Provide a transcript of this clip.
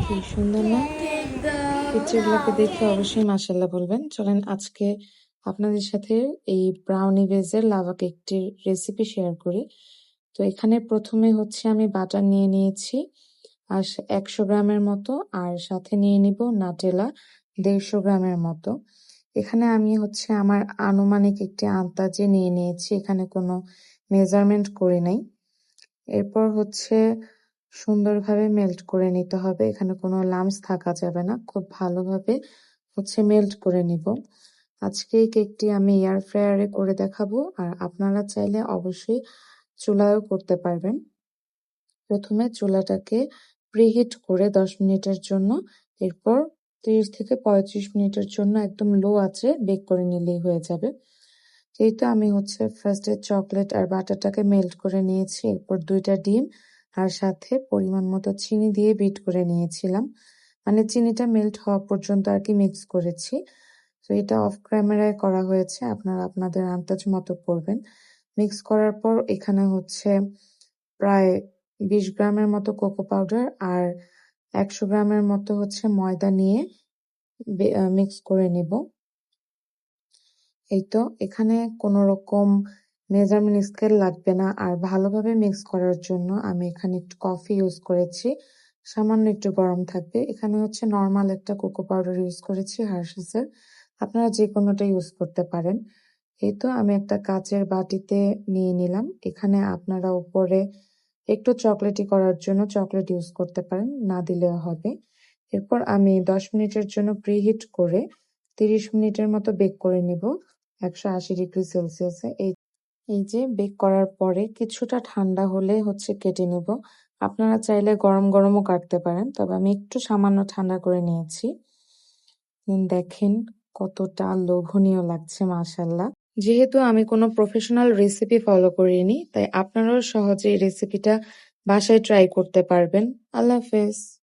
কি সুন্দর না? পিকচারগুলোকে দেখে অবশ্যই মাশাআল্লাহ বলবেন। চলেন আজকে আপনাদের সাথে এই ব্রাউনি বেজের লাভা কেকটির রেসিপি শেয়ার করি। তো এখানে প্রথমে হচ্ছে আমি বাটার নিয়ে নিয়েছি আর 100 গ্রামের মতো, আর সাথে নিয়ে নিব নাটেলা 150 গ্রামের মতো। এখানে আমি হচ্ছে আমার আনুমানিক একটি আন্দাজে নিয়ে নিয়েছি, এখানে কোনো মেজারমেন্ট করি নাই। এরপর হচ্ছে সুন্দরভাবে মেল্ট করে নিতে হবে, এখানে কোনো লাম্পস থাকা যাবে না, খুব ভালোভাবে হচ্ছে মেল্ট করে নিব। আজকে এই কেকটি আমি এয়ার ফ্রায়ারে করে দেখাবো, আর আপনারা চাইলে অবশ্যই চুলায়ও করতে পারবেন। প্রথমে চুলাটাকে প্রিহিট করে 10 মিনিটের জন্য, এরপর 30 থেকে 35 মিনিটের জন্য একদম লো আঁচে বেক করে নিলেই হয়ে যাবে। এই তো আমি হচ্ছে ফার্স্টে চকলেট আর বাটারটাকে মেল্ট করে নিয়েছি, এরপর 2টা ডিম আর সাথে পরিমাণ মতো চিনি দিয়ে বিট করে নিয়েছিলাম, মানে চিনিটা মেল্ট হওয়া পর্যন্ত আর কি মিক্স করেছি। তো এটা অফ ক্যামেরায় করা হয়েছে, আপনারা আপনাদের আন্দাজ মতো করবেন। মিক্স করার পর এখানে হচ্ছে প্রায় 20 গ্রামের মতো কোকো পাউডার আর 100 গ্রামের মতো হচ্ছে ময়দা নিয়ে মিক্স করে নিব। এই তো এখানে কোনো রকম মেজারমেন্ট স্কেল লাগবে না, আর ভালোভাবে মিক্স করার জন্য আমি এখানে একটু কফি ইউজ করেছি, সামান্য একটু গরম থাকবে। এখানে হচ্ছে নর্মাল একটা কোকো পাউডার ইউজ করেছি হার্শিসের, আপনারা যে কোনোটা ইউজ করতে পারেন। এই তো আমি একটা কাচের বাটিতে নিয়ে নিলাম, এখানে আপনারা উপরে একটু চকলেটি করার জন্য চকলেট ইউজ করতে পারেন, না দিলেও হবে। এরপর আমি 10 মিনিটের জন্য প্রিহিট করে 30 মিনিটের মতো বেক করে নিব 180 ডিগ্রি সেলসিয়াসে। এই যে বেক করার পরে কিছুটা ঠান্ডা হলে হচ্ছে কেটে নিব, আপনারা চাইলে গরম গরমও কাটতে পারেন, তবে আমি একটু সামান্য ঠান্ডা করে নিয়েছি। দেখেন কতটা লোভনীয় লাগছে মাশাআল্লাহ। যেহেতু আমি কোনো প্রফেশনাল রেসিপি ফলো করিনি, তাই আপনারাও সহজে এই রেসিপিটা বাসায় ট্রাই করতে পারবেন। আল্লাহ হাফেজ।